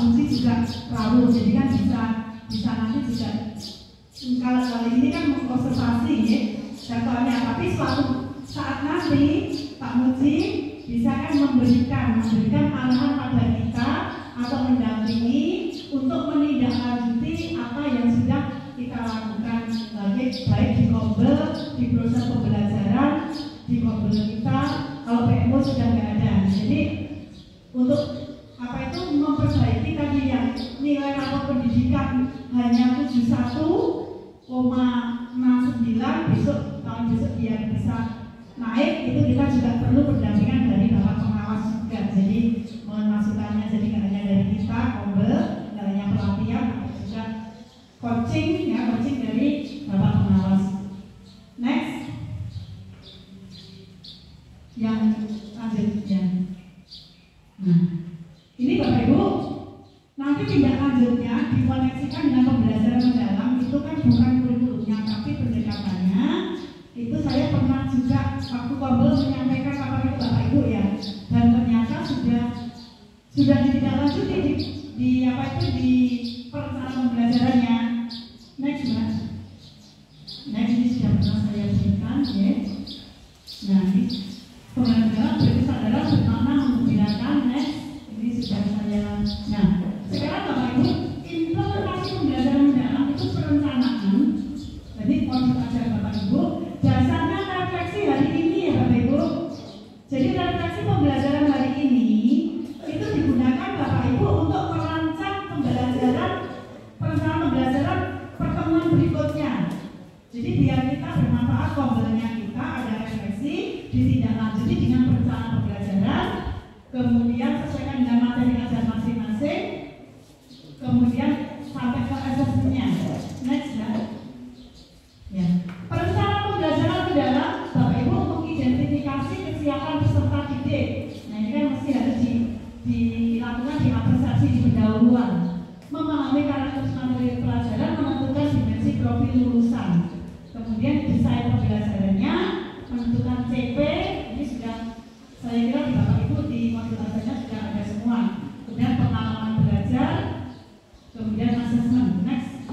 Muji juga rawuh, jadi kan bisa nanti juga kalau kali ini kan mengkonservasi ya jadwalnya, tapi suatu saat nanti Pak Muji bisa kan memberikan arahan pada kita atau mendampingi untuk menindaklanjuti apa yang sudah kita lakukan baik di Kombel, di proses pembelajaran di Kombel kita. Kalau PMO sudah nggak ada, jadi untuk apa itu memperbaiki tadi yang nilai rapor pendidikan hanya 71,69 tahun besok biar bisa naik, itu kita juga perlu pendampingan dari Bapak Pengawas juga. Jadi mohon masukannya, jadi nggak hanya dari kita Kombel, nggak hanya pelatihan, tapi juga coaching dari Bapak Pengawas. Next, yang selanjutnya. Nah, ini Bapak Ibu, nanti tindak lanjutnya dikoneksikan dengan pembelajaran mendalam. Itu kan bukan kurikulumnya, tapi pendekatannya. Itu saya pernah juga waktu Kombel menyampaikan kapan itu Bapak Ibu ya, dan ternyata sudah ditindaklanjuti di apa itu di perencanaan pembelajarannya. Next Mas, next ini sudah pernah saya berikan ya. Nah ini pembelajaran berarti saudara bermakna menggembirakan. Next ini sudah saya. Nah sekarang Bapak Ibu, implementasi pembelajaran mendalam itu perencanaan. Jadi modul ajar Bapak Ibu dasarnya refleksi hari ini ya Bapak Ibu. Jadi refleksi pembelajaran hari ini itu digunakan Bapak Ibu untuk merancang pembelajaran, perencanaan pembelajaran pertemuan berikutnya. Jadi biar kita bermanfaat, Kombelnya kita ada refleksi, ditindaklanjuti dengan perencanaan pembelajaran, kemudian sesuaikan dengan materi ajar masing-masing, kemudian sampai ke asesmennya. Next ya. Perencanaan pembelajaran mendalam Bapak Ibu untuk identifikasi kesiapan peserta didik. Nah ini kan mesti harus dilakukan di apresiasi di pendahuluan, memahami karakter materi pelajaran, menentukan dimensi profil lulusan, kemudian desain pembelajarannya, menentukan CP. Ini sudah saya kira di Bapak Ibu di modul ajarnya sudah ada semua. Kemudian pengalaman belajar, kemudian asesmen. Next.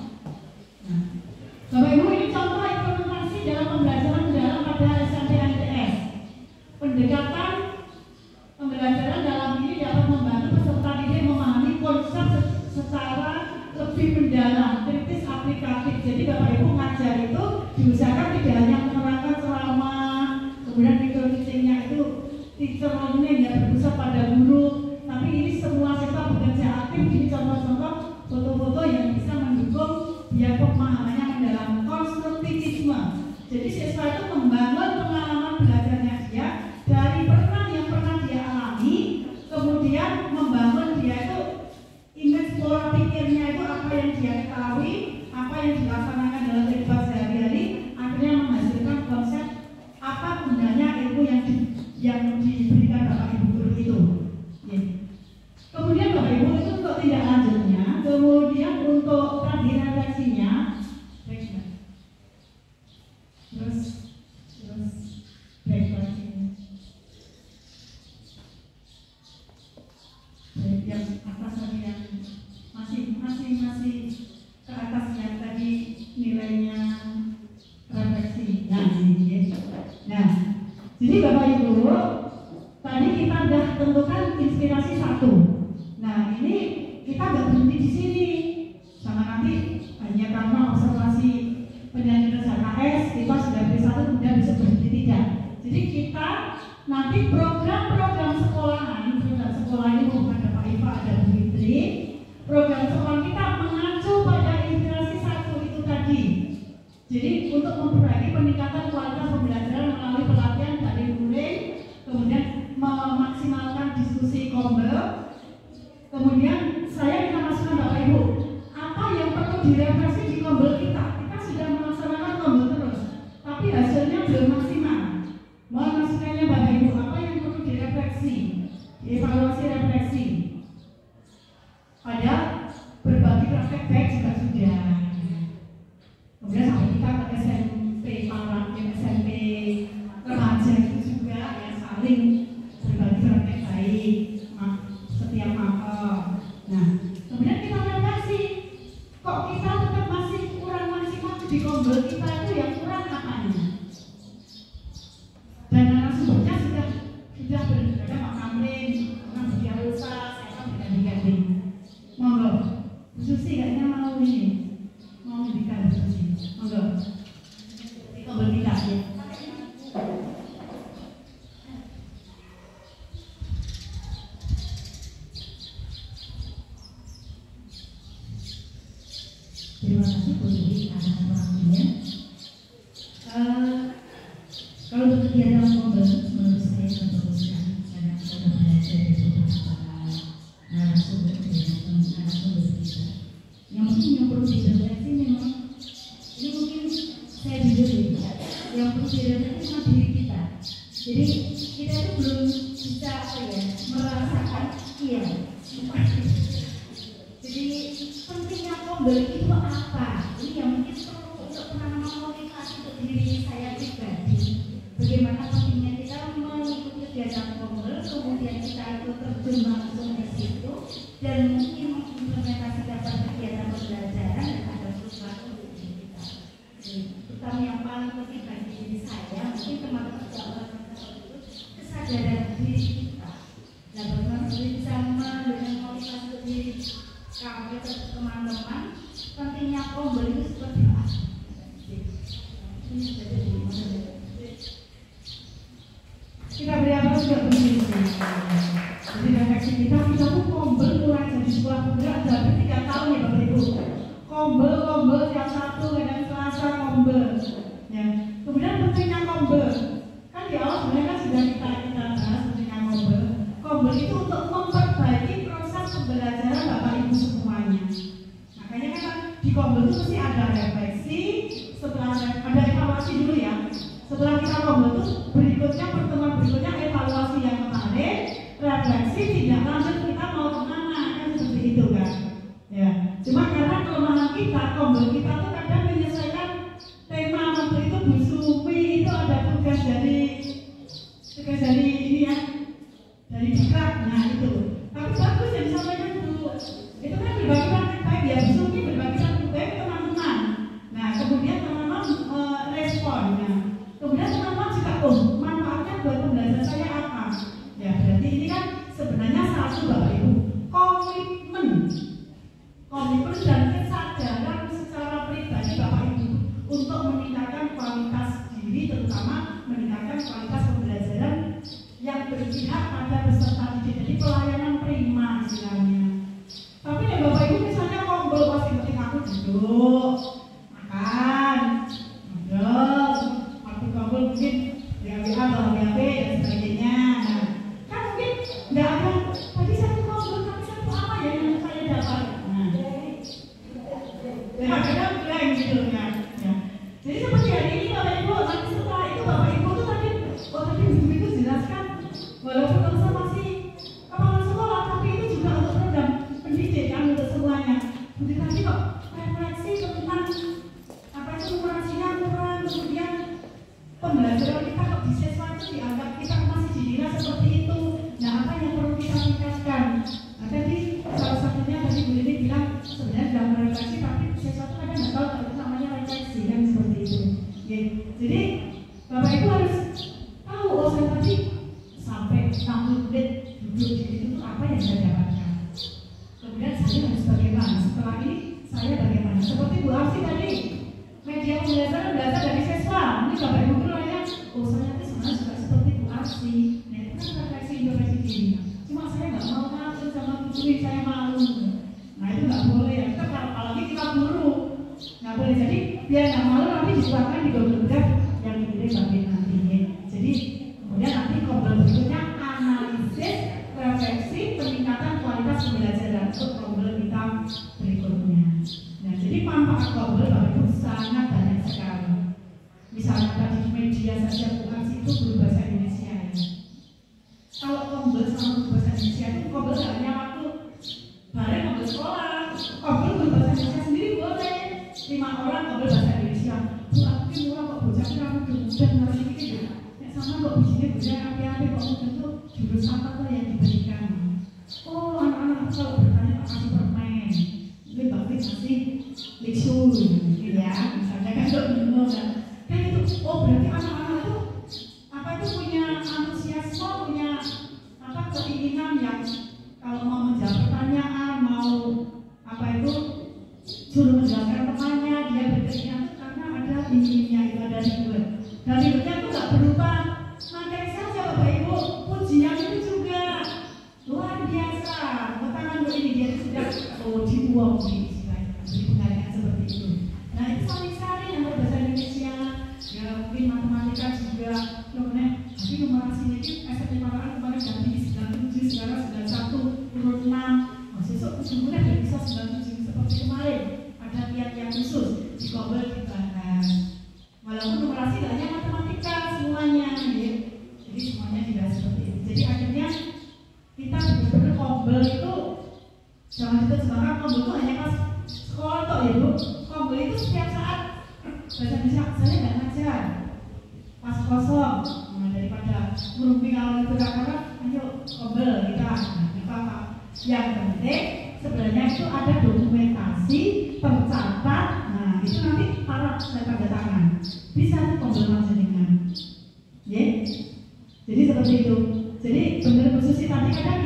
Nah, Bapak Ibu, ini contoh implementasi dalam pembelajaran mendalam pada SMP MTS. Pendekatan pembelajaran dalam ini dapat membantu peserta didik memahami konsep secara lebih mendalam, kritis, aplikatif. Jadi Bapak Ibu ngajar itu diusahakan tidak hanya menerangkan ceramah, kemudian teachingnya itu teacher learning ya berpusat pada guru, tapi ini semua siswa bekerja aktif. Ini contoh-contoh foto-foto yang bisa mendukung biar pemahamannya mendalam, konstruktivisme. Jadi siswa itu membangun pengalaman belajarnya dia dari yang pernah dia alami, kemudian membangun dia itu image pola pikirnya itu apa yang dia ketahui, apa yang dilaksanakan dalam kehidupan sehari-hari, akhirnya menghasilkan konsep apa gunanya ilmu yang diberikan Bapak Ibu guru itu. Ya. Kemudian Bapak Ibu itu untuk tindak lanjutnya, kemudian untuk tadi refleksinya, terus baik lagi. Yang atas tadi yang masih ke atas yang tadi nilainya refleksi. Nah, ini. Nah, jadi Bapak Ibu tadi kita sudah tentukan inspirasi 1. Nah, ini kita nggak berhenti di sini. Sama nanti hanya karena observasi penilaian KS kita sudah B1 kemudian bisa berhenti, tidak. Jadi kita nanti program sekolah ini bukan ada Pak Iva, ada Bu Fitri. Program sekolah kita mengacu pada inspirasi 1 itu tadi. Jadi untuk memperbaiki peningkatan kualitas pembelajaran melalui pelatihan dari murid, kemudian memaksimalkan diskusi Kombel. Kemudian saya minta masukan Bapak Ibu, apa yang perlu direfleksi di Kombel kita? Kita sudah melaksanakan Kombel terus, tapi hasilnya belum maksimal. Mohon masukannya Bapak Ibu, apa yang perlu direfleksi, dievaluasi refleksi. Padahal berbagi praktek baik juga sudah. Kemudian sampai kita ke SMP SMP remaja itu juga ya saling berbagi praktek baik setiap mapel. Nah, Terima kasih Bu Dwi atas waktunya. Kalau untuk kegiatan ngobrol, menurut saya terbarukan karena kita sudah belajar dari beberapa narasumber kita. Yang mungkin yang perlu direfleksi memang ini mungkin saya jujur ya, yang perlu direfleksi sama diri kita. Jadi kita itu belum bisa merasakan Jadi pentingnya ngobrol itu apa? Ini yang mungkin perlu untuk penanaman motivasi untuk diri saya pribadi. Bagaimana pentingnya kita mengikuti kegiatan ngobrol, kemudian kita itu terjun langsung ke situ dan mungkin mengimplementasikan kegiatan pembelajaran dan ada sesuatu untuk diri kita. Terutama yang paling penting bagi diri saya, mungkin teman-teman juga kesadaran diri kita. Nah, bagaimana bisa memberikan motivasi untuk diri kami teman-teman, pentingnya ngobrol itu seperti apa? Kita beri apa juga begini. Jadi refleksi kita tuh ngobrol mulai dari sekolah penggerak dari 3 tahun ya Bapak Ibu. Ngobrol tiap Sabtu dan Selasa ngobrol. Ya. Kemudian pentingnya ngobrol. Kan di awal sebenarnya kan sudah kita bahas pentingnya ngobrol. Ngobrol itu untuk memperbaiki proses pembelajaran Bapak Ibu semuanya. Makanya kan di ngobrol itu mesti ada refleksi, setelah ada evaluasi dulu ya. Setelah kita ngobrol itu berikutnya pertemuan berikutnya evaluasi yang kemarin, refleksi, tindak lanjut kita mau kemana kan seperti itu kan. Ya. Cuma karena kelemahan kita, ngobrol kita tuh kadang menyelesaikan tema waktu itu Bu Sumi itu ada tugas dari ini ya, dari diklat, nah itu. Tapi bagus yang disampaikan Bu, itu kan berbagi praktek baik ya, Bu Sumi berbagi praktek baik ke teman-teman. Nah kemudian teman-teman respon, nah kemudian teman-teman juga manfaatnya buat pembelajaran saya apa? Ya berarti ini kan sebenarnya satu Bapak Ibu, komitmen dan kesadaran secara pribadi Bapak Ibu untuk meningkatkan kualitas diri, terutama meningkatkan kualitas pembelajaran yang berpihak pada peserta didik, jadi pelayanan prima istilahnya. Tapi ya Bapak Ibu misalnya ngobrol pasti penting aku duduk, makan, ngobrol, waktu ngobrol mungkin WA atau HP dan sebagainya. Nah, kan mungkin nggak ada tadi satu ngobrol tapi satu apa ya yang saya dapat. Nah, kadang bilang gitu kan. Ya. Jadi seperti hari ini Bapak Ibu, nanti setelah itu Bapak Ibu tuh tadi itu jelaskan walaupun urusan masih kepala sekolah, tapi itu juga untuk program pendidikan untuk semuanya. Jadi tadi kok refleksi tentang apa itu numerasinya kurang, kemudian pembelajaran kita kok di siswa itu dianggap kita masih dikira seperti itu. Nah, apa yang perlu kita tingkatkan? Nah, tadi salah satunya tadi Bu Lili bilang sebenarnya dalam refleksi, tapi siswa itu kadang nggak tahu kalau itu namanya refleksi kan seperti itu. Ya. Jadi Bapak Ibu harus tahu, oh saya tadi sampai 60 menit duduk di situ itu apa yang saya dapatkan. Kemudian saya harus bagaimana? Setelah ini saya bagaimana? Seperti Bu Arsi tadi, media pembelajaran belajar dari siswa. Ini Bapak Ibu bertanya, oh saya itu sebenarnya sudah seperti Bu Arsi. Nah itu kan refleksi introspeksi diri. Cuma saya nggak mau ngatur sama putri, saya malu. Nah itu nggak boleh ya. Kita apalagi kita guru, nggak boleh. Jadi biar nggak malu nanti disuarakan di Google Drive yang dipilih bagian nantinya. Jadi kemudian nanti ngobrol berikutnya analisis, refleksi, peningkatan kualitas pembelajaran untuk ngobrol kita berikutnya. Nah jadi manfaat ngobrol Bapak Ibu sangat banyak sekali. Misalnya tadi media saja bukan itu guru bahasa Indonesia ya. Kalau ngobrol sama guru bahasa Indonesia itu ngobrol hanya waktu bareng ngobrol sekolah, ngobrol guru bahasa Indonesia sendiri boleh 5 orang ngobrol bahasa Indonesia. Bu aku ini murah kok bocah ini aku udah ngerti gitu ya. Sama kok bisnisnya bocah api-api kok tentu jurus apa tuh yang diberikan. Oh anak-anak kalau bertanya Pak kasih permen, ini bagus kasih liksu gitu ya. Misalnya kan untuk minum kan. Kan itu, oh berarti anak-anak itu apa itu punya antusiasme, punya apa keinginan yang kalau mau menjawab pertanyaan, mau apa itu suruh menjelaskan temannya, dia berkeinginan itu karena ada inginnya itu ada ribet. Dan ribetnya itu nggak berupa materi saja Bapak Ibu, pujian itu juga luar biasa. Tangan ini dia sudah dibuang di istilahnya, di penghargaan seperti itu. besok ujung-ujungnya nggak bisa 97 seperti kemarin. Ada tiap-tiap khusus di Kobel dibahas. Walaupun numerasi tidak hanya matematika semuanya, ya. Jadi semuanya tidak seperti itu. Jadi akhirnya kita benar-benar Kobel itu jangan kita semangat. Kobel itu hanya pas sekolah toh ya Bu. Kobel itu setiap saat bahasa Indonesia saya nggak ngajar pas kosong. Nah, daripada merumpi kalau itu karena ayo Kobel kita apa? Yang penting sebenarnya itu ada dokumentasi tercatat. Nah itu nanti para saya tanda tangan bisa Kobel jenengan. Ya, jadi seperti itu. Jadi benar Bu Susi tadi kadang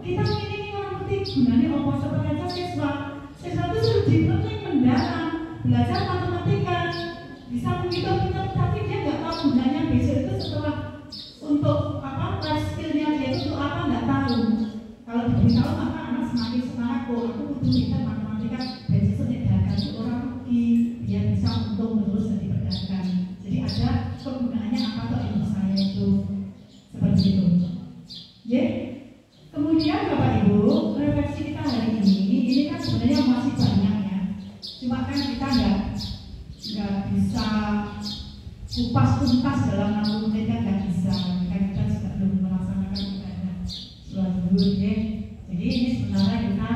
kita ini orang penting gunanya apa seperti aja siswa itu sudah diplomnya mendalam belajar matematika bisa menghitung tapi dia nggak tahu gunanya besok itu setelah untuk apa life skillnya dia itu untuk apa nggak tahu. Kalau diberitahu maka anak semakin semangat kok aku butuh bisa matematika dan besoknya dagang orang rugi biar bisa untung terus jadi pedagang. Jadi ada kegunaannya apa tuh ilmu saya itu seperti itu. Ya. Kemudian Bapak Ibu, refleksi kita hari ini kan sebenarnya masih banyak ya. Cuma kan kita nggak bisa kupas tuntas dalam 60 menit kan nggak bisa. Kan kita juga belum melaksanakan ibadah sholat zuhur ya. Jadi ini sebenarnya kita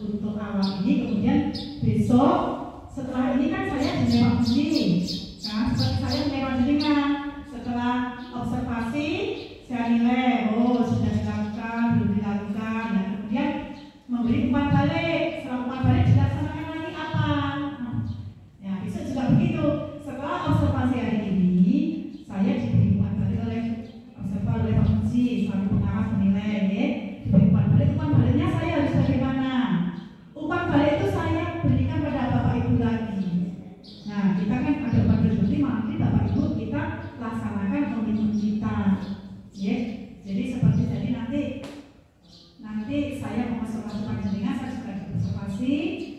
untuk awal ini, kemudian besok setelah ini kan saya jenengan sendiri. Nah, seperti saya jenengan jenengan setelah observasi saya nilai sudah dilakukan, belum dilakukan, dan kemudian memberi umpan balik. Setelah umpan balik dilaksanakan lagi apa? Ya bisa juga begitu. Setelah observasi hari ini, saya diberi umpan balik oleh observator oleh Pak Muji, selaku pengawas menilai, ya. Diberi umpan balik. Umpan baliknya saya harus bagaimana? Umpan balik itu saya berikan pada Bapak Ibu lagi. Nah kita kan ada umpan balik berarti nanti Bapak Ibu kita laksanakan komitmen kita. Ya, jadi seperti tadi nanti saya mengobservasi panjenengan, saya sudah diobservasi,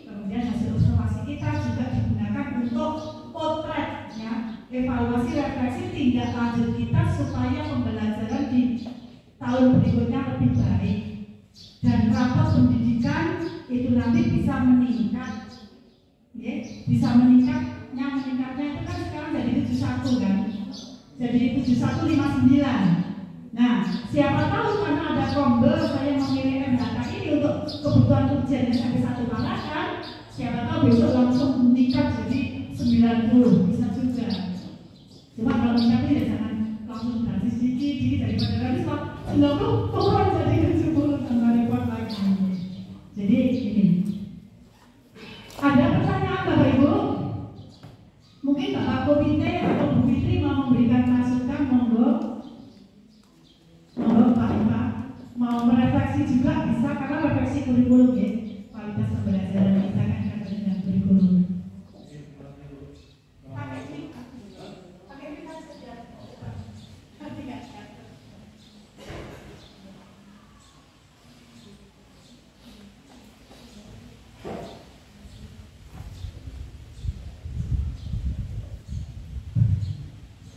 kemudian hasil observasi kita juga digunakan untuk potret, ya, evaluasi refleksi tindak lanjut kita supaya pembelajaran di tahun berikutnya lebih baik dan rapor pendidikan itu nanti bisa meningkat, ya, bisa meningkatnya itu kan sekarang jadi 71 kan, jadi 7159. Nah, siapa tahu karena ada Kobel saya memilih MHK ini untuk kebutuhan ujiannya sampai 1 malam kan, siapa tahu besok langsung meningkat jadi 90 bisa juga. Cuma kalau meningkat ya jangan langsung gratis dikit daripada gratis Pak 90 turun jadi 70 tambah repot lagi. Jadi ini ada pertanyaan Bapak Ibu? Mungkin Bapak Komite atau Bu Fitri mau memberikan masukan, monggo. Pak, mau merefleksi juga bisa karena refleksi kurikulum ya, kualitas pembelajaran kita kan ada dengan kurikulum. Pakai kita saja.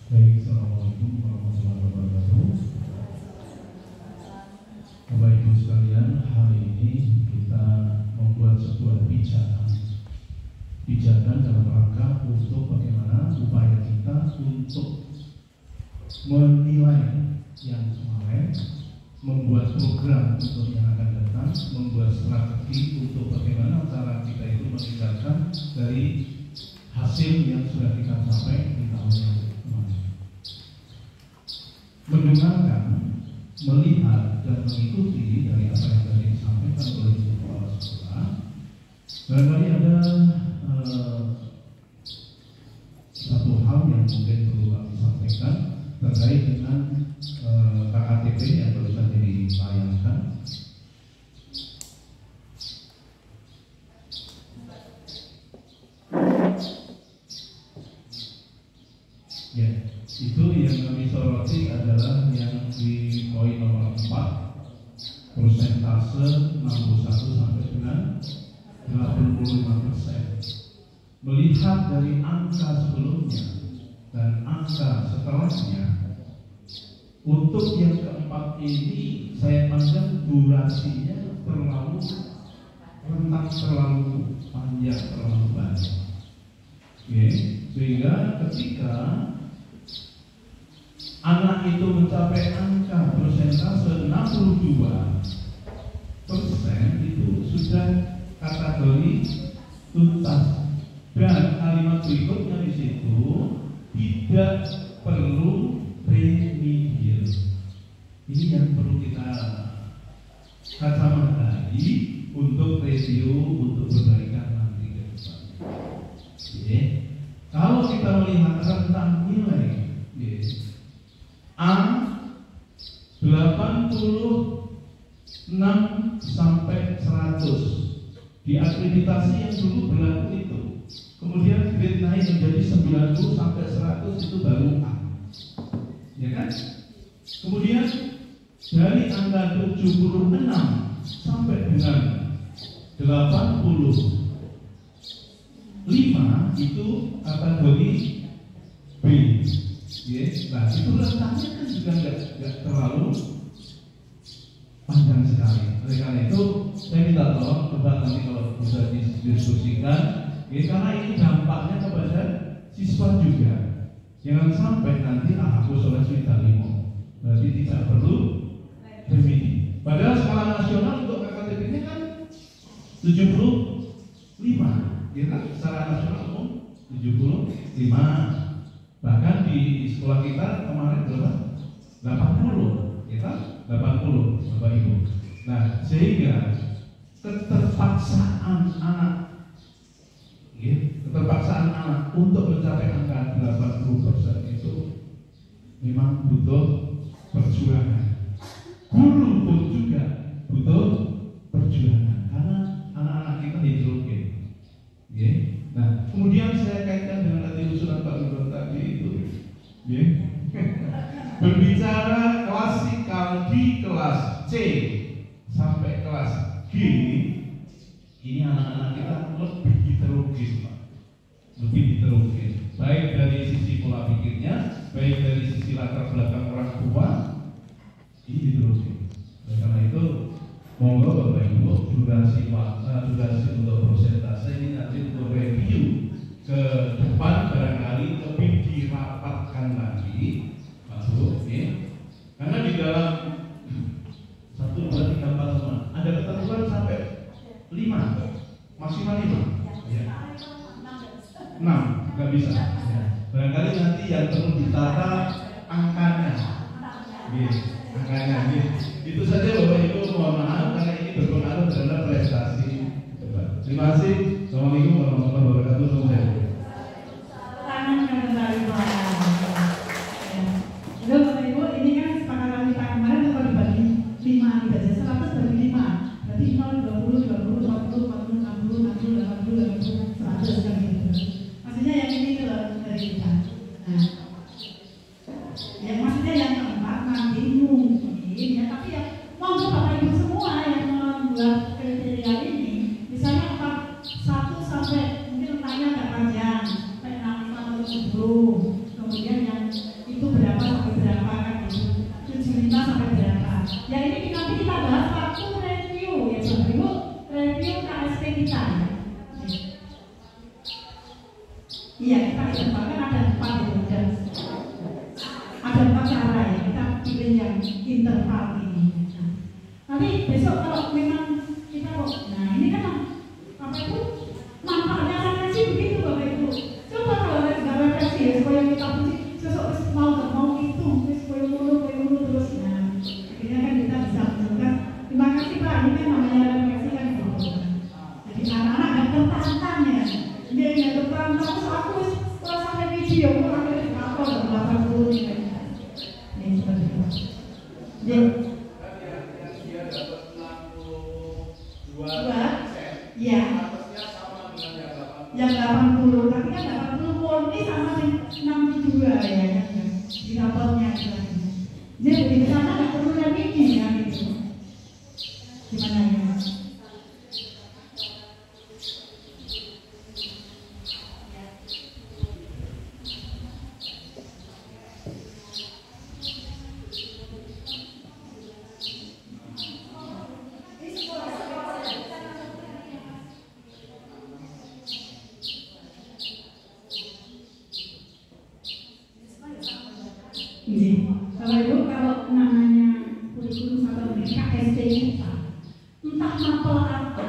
Baik, assalamualaikum warahmatullahi wabarakatuh. Bapak Ibu sekalian, hari ini kita membuat sebuah pijakan dalam rangka untuk bagaimana upaya kita untuk menilai yang kemarin, membuat program untuk yang akan datang, membuat strategi untuk bagaimana cara kita itu meningkatkan dari hasil yang sudah kita capai di tahun yang kemarin. Mendengarkan, melihat dan mengikuti dari apa yang tadi disampaikan oleh kepala sekolah. Barangkali ada satu hal yang mungkin perlu kami sampaikan terkait dengan KKTP yang barusan ditayangkan. Ya, itu yang kami soroti adalah yang di poin nomor 4, persentase 61 sampai dengan 85%. Melihat dari angka sebelumnya dan angka setelahnya, untuk yang keempat ini saya pandang durasinya terlalu akan terlalu panjang, terlalu banyak. Oke, sehingga ketika anak itu mencapai angka persentase 62% itu sudah kategori tuntas. Dan kalimat berikutnya di situ tidak perlu remedial. Ini yang perlu kita kacamatai untuk review, untuk perbaikan nanti ke depan. Oke. Kalau kita melihat rentang nilai A 86 sampai 100 di akreditasi yang dulu berlaku itu. Kemudian grade naik menjadi 90 sampai 100 itu baru A. Ya kan? Kemudian dari angka 76 sampai dengan 85 itu kategori B. Yes. Nah, itu rentangnya kan juga nggak terlalu panjang sekali. Oleh karena itu, saya minta tolong coba nanti kalau bisa didiskusikan, ya, karena ini dampaknya kepada siswa juga. Jangan sampai nanti aku soleh sudah limo, berarti tidak perlu remedi. Padahal skala nasional untuk KKTP-nya kan 75, ya kan? Secara nasional umum 75. Bahkan di sekolah kita kemarin berapa? 80, ya kan? 80, Bapak Ibu. Nah, sehingga keterpaksaan anak, ya, keterpaksaan anak untuk mencapai angka 80% itu memang butuh perjuangan. Guru pun juga butuh perjuangan karena anak-anak kita heterogen. Ya. Nah, kemudian saya kaitkan dengan tadi usulan Pak Gubernur tadi itu, ya. Berbicara klasikal di kelas C sampai kelas G, ini anak-anak kita lebih heterogen, Pak. Lebih heterogen, baik dari sisi pola pikirnya, baik dari sisi latar belakang orang tua, ini heterogen. Oleh karena itu, monggo Bapak Ibu, durasi untuk prosentase ini nanti untuk review ke depan barangkali lebih dirapatkan lagi, Pak Bu. Karena di dalam 1, 2, 3, 4, 5 ada ketentuan sampai 5, maksimal 5. Ya. 6, nggak bisa. Ya. Barangkali nanti yang perlu ditata angkanya. Angkanya. Itu saja Bapak Ibu, mohon maaf karena ini berpengaruh terhadap prestasi. Terima kasih. Assalamualaikum warahmatullahi wabarakatuh. Tangan kembali Pak. Lalu Bapak Ibu, ini kan sepakatan kita kemarin kalau dibagi 5 gitu aja, 100 bagi 5. Berarti 0, 20, 40, 60, 60, 80, 100 kan gitu. Maksudnya yang ini kalau dari kita. Nah, yang maksudnya yang keempat nanti mungkin ya, tapi ya monggo Bapak Ibu semua yang membuat kriteria ini, misalnya 1 sampai mungkin letaknya agak panjang, sampai 65 atau 70, kemudian yang itu berapa sampai berapa kan gitu, 75 sampai berapa. Ya ini nanti kita bahas waktu review ya Bapak Ibu, review KSP kita ya. Iya, kita kesempatan ada 4 ya, dan ada 4 cara ya, kita pilih yang interval ini. Nanti besok kalau memang kita nah ini kan Bapak Ibu manfaatnya refleksi begitu Bapak Ibu. Coba kalau nggak refleksi ya, supaya kita punya sesok mau nggak mau itu, supaya mulu terus. Nah, akhirnya kan kita bisa menentukan. Terima kasih Pak, ini kan namanya refleksi kan gitu. Jadi anak-anak nggak tertantang ya. Dia nggak tertantang, terus aku setelah sampai video, aku akhirnya apa udah 80 nih kan. Ini seperti itu. Jadi ya, yang 80, tapi kan 80 murni sama 62 ya kan, di rapotnya gitu. Jadi di sana nggak perlu remedi ya gitu. Gimana ya? Bapak Ibu, kalau namanya kurikulum atau KSP kita, entah mapel apa,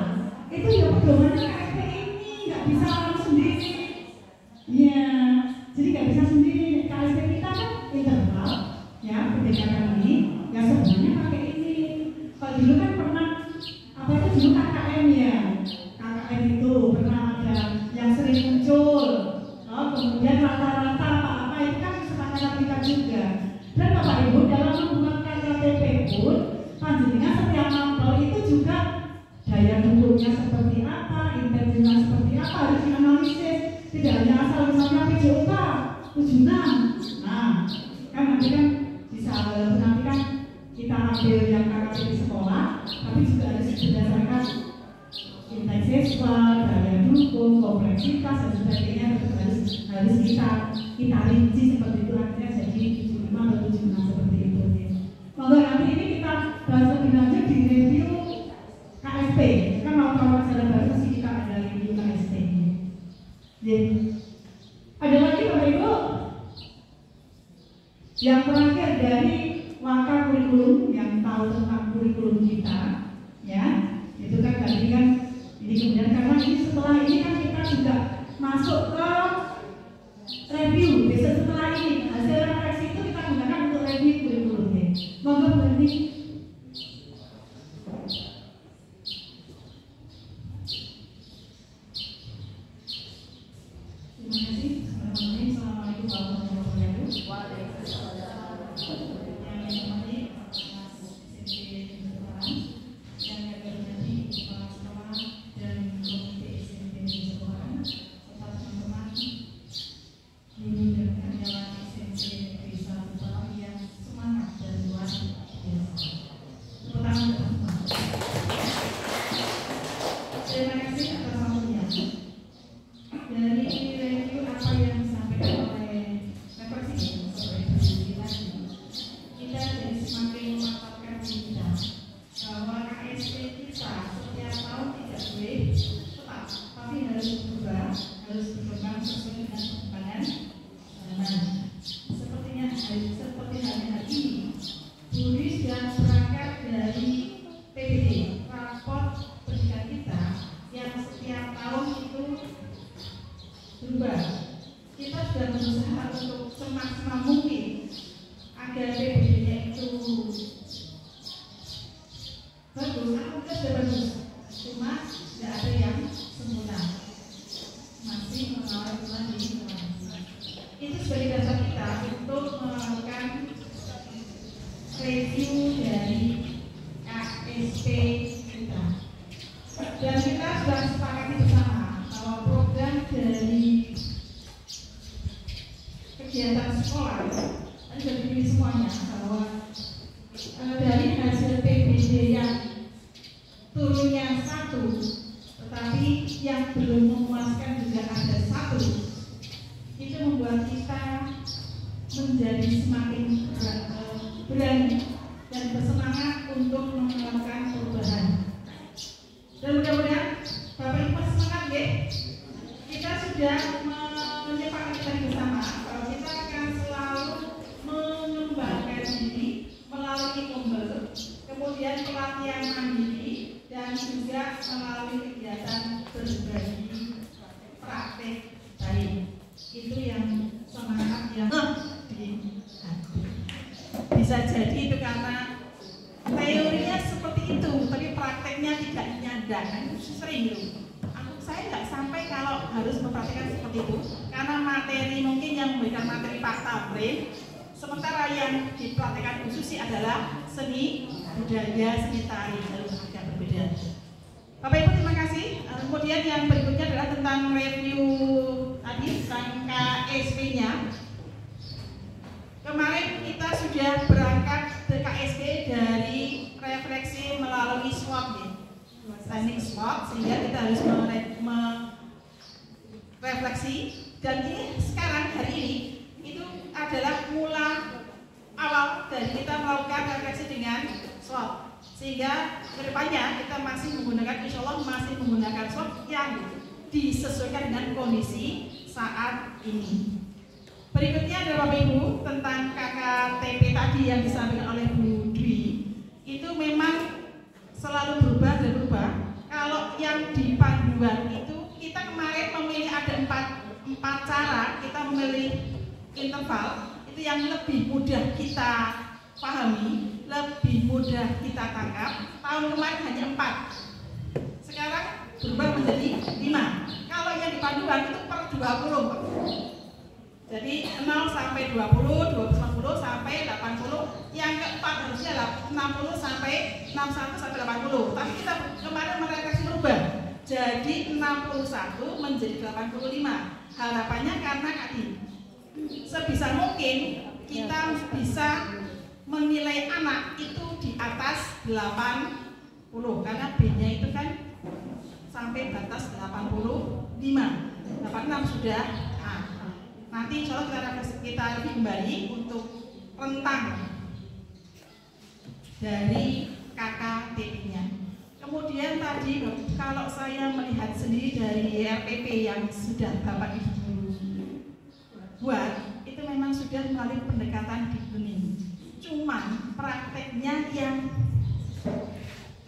itu ya pedomannya KSP ini nggak bisa orang sendiri. Ya, jadi nggak bisa sendiri. KSP kita kan internal, ya pendekatan ini, ya sebenarnya pakai ini. Kalau dulu kan pernah apa itu dulu KKM ya, KKM itu pernah ada yang sering muncul. Kemudian rata-rata apa-apa itu kan kesepakatan kita juga. Dan Bapak Ibu dalam membuat KTP pun, panjenengan setiap mapel itu juga daya dukungnya seperti apa, intensitasnya seperti apa harus dianalisis. Tidak hanya asal misalnya PJOK 76. Nah, kan nanti kan bisa nanti kan kita ambil yang KKP di sekolah, tapi juga harus berdasarkan intens siswa, daya dukung, kompleksitas dan sebagainya harus kita rinci seperti itu, artinya jadi 75 atau 76 seperti itu. Monggo nanti ini kita bahas lebih lanjut di review KSP. Kan mau secara baru pasti kita ada review KSP. Ada lagi Bapak Ibu? Yang terakhir dari langkah kurikulum yang tahu tentang kurikulum kita, ya itu kan tadi kan ini kemudian karena ini setelah ini kan kita juga masuk ke review. Besok setelah ini hasil refleksi itu kita gunakan untuk review kurikulumnya. Monggo berarti. Terima kasih. Assalamualaikum warahmatullahi wabarakatuh. Bisa jadi itu karena teorinya seperti itu, tapi prakteknya tidak nyadar. Sering itu. Saya nggak sampai kalau harus mempraktekkan seperti itu, karena materi mungkin yang memberikan materi fakta brain, sementara yang dipraktekkan khusus adalah seni budaya, seni tari, harus agak berbeda. Bapak Ibu terima kasih. Kemudian yang berikutnya adalah tentang review tadi tentang KSP-nya. Kemarin kita sudah berangkat ke KSP dari refleksi melalui SWOT, standing SWOT, sehingga kita harus merefleksi. Dan ini sekarang hari ini itu adalah mula awal dari kita melakukan refleksi dengan SWOT, sehingga kedepannya kita masih menggunakan, insya Allah masih menggunakan SWOT yang disesuaikan dengan kondisi saat ini. Berikutnya adalah Bapak Ibu tentang KKTP tadi yang disampaikan oleh Bu Dwi. Itu memang selalu berubah dan berubah. Kalau yang di panduan itu kita kemarin memilih ada empat cara kita memilih interval itu yang lebih mudah kita pahami, lebih mudah kita tangkap. Tahun kemarin hanya 4, sekarang berubah menjadi 5. Kalau yang di panduan itu per 20. Jadi 0 sampai 20, 20 sampai 80. Yang keempat harusnya 60 sampai 61 sampai 80. Tapi kita kemarin merefleksi berubah. Jadi 61 menjadi 85. Harapannya karena tadi sebisa mungkin kita bisa menilai anak itu di atas 80 karena B-nya itu kan sampai batas 85. 86 sudah. Nanti insya Allah kita lebih kembali untuk rentang dari KKTP-nya. Kemudian tadi kalau saya melihat sendiri dari RPP yang sudah Bapak Ibu buat, itu memang sudah melalui pendekatan deep learning. Cuman prakteknya yang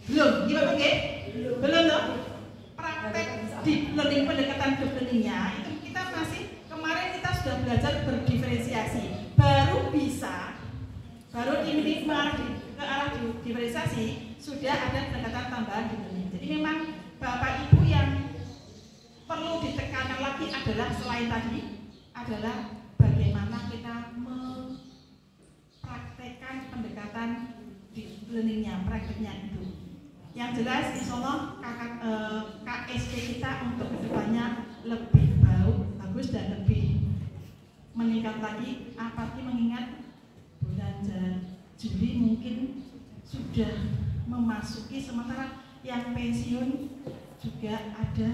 belum, gimana oke? Belum loh. Praktek deep learning, pendekatan deep learning-nya itu kita masih kemarin kita sudah belajar berdiferensiasi, baru ini ke arah diferensiasi sudah ada pendekatan tambahan deep learning. Jadi memang Bapak Ibu yang perlu ditekankan lagi adalah selain tadi adalah bagaimana kita mempraktekkan pendekatan deep learning-nya, prakteknya itu. Yang jelas insya Allah KSP kita untuk kedepannya lebih bagus dan lebih meningkat lagi, apalagi mengingat bulan Juli mungkin sudah memasuki, sementara yang pensiun juga ada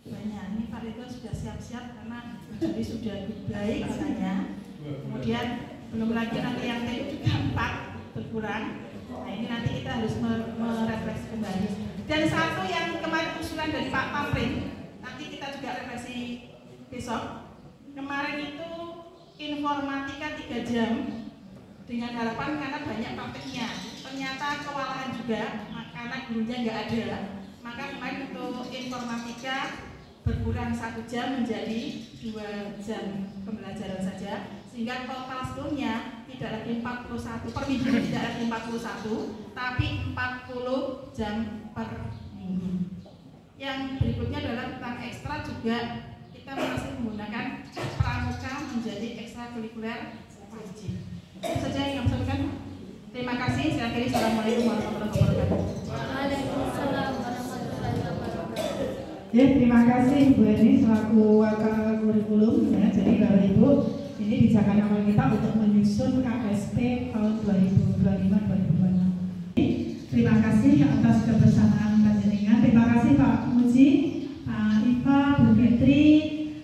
banyak. Ini Pak Ridho sudah siap-siap karena Juli sudah baik katanya. Kemudian belum lagi nanti yang TU juga 4 berkurang. Nah ini nanti kita harus merefleksi kembali. Dan satu yang kemarin usulan dari Pak Tamrin, nanti kita juga refleksi besok. Kemarin itu informatika 3 jam dengan harapan karena banyak prakteknya. Ternyata kewalahan juga karena gurunya nggak ada. Maka kemarin untuk informatika berkurang 1 jam menjadi 2 jam pembelajaran saja, sehingga total seluruhnya tidak lagi 41 per minggu, tidak lagi 41, tapi 40 jam per minggu. Yang berikutnya adalah tentang ekstra juga kita masih menggunakan pramuka menjadi ekstrakurikuler wajib. Itu saja yang kami sampaikan. Terima kasih. Saya akhiri. Assalamualaikum warahmatullahi wabarakatuh. Waalaikumsalam warahmatullahi wabarakatuh. Ya, terima kasih Bu Eni selaku wakil kurikulum. Ya, jadi Bapak Ibu, ini bijakan awal kita untuk menyusun KSP tahun 2025-2026. Terima kasih atas kebersamaan panjenengan. Terima kasih Pak Muji, Pak Iva, Bu Fitri,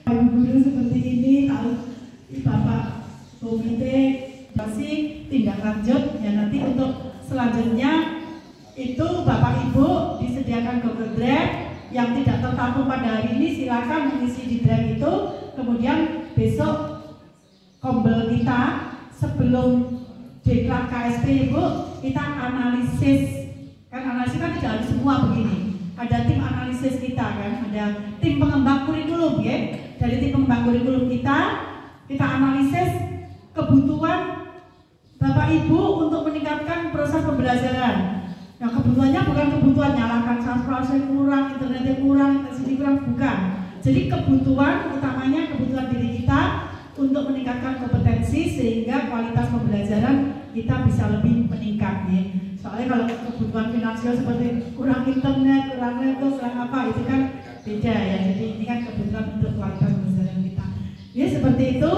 Pak Guru seperti ini, Bapak Komite. Masih tindak lanjut ya, nanti untuk selanjutnya itu Bapak Ibu disediakan Google Drive yang tidak tertampung pada hari ini, silakan mengisi di drive itu. Kemudian besok kombel kita sebelum deklar KSP Ibu, kita analisis. Kan analisis kan tidak harus semua begini. Ada tim analisis kita kan, ada tim pengembang kurikulum ya. Dari tim pengembang kurikulum kita analisis kebutuhan Bapak Ibu untuk meningkatkan proses pembelajaran. Nah, kebutuhannya bukan kebutuhan nyalakan transportasi kurang, internetnya kurang, intensity kurang, bukan. Jadi kebutuhan utamanya kebutuhan diri kita untuk meningkatkan kompetensi sehingga kualitas pembelajaran kita bisa lebih meningkat ya. Soalnya kalau kebutuhan finansial seperti kurang internet, kurang laptop, kurang apa itu kan beda ya. Jadi ini kan kebutuhan untuk kualitas pembelajaran kita. Ya seperti itu.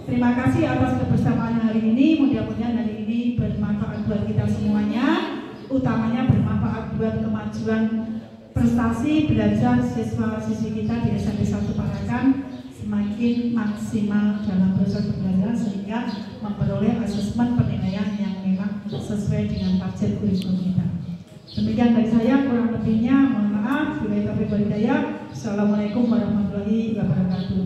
Terima kasih atas kebersamaan hari ini. Mudah-mudahan hari ini bermanfaat buat kita semuanya. Utamanya bermanfaat buat kemajuan prestasi belajar siswa-siswi kita di SMP 1 Parakan semakin maksimal dalam proses pembelajaran sehingga memperoleh asesmen penilaian yang memang sesuai dengan target kurikulum kita. Demikian dari saya, kurang lebihnya mohon maaf. Assalamualaikum warahmatullahi wabarakatuh.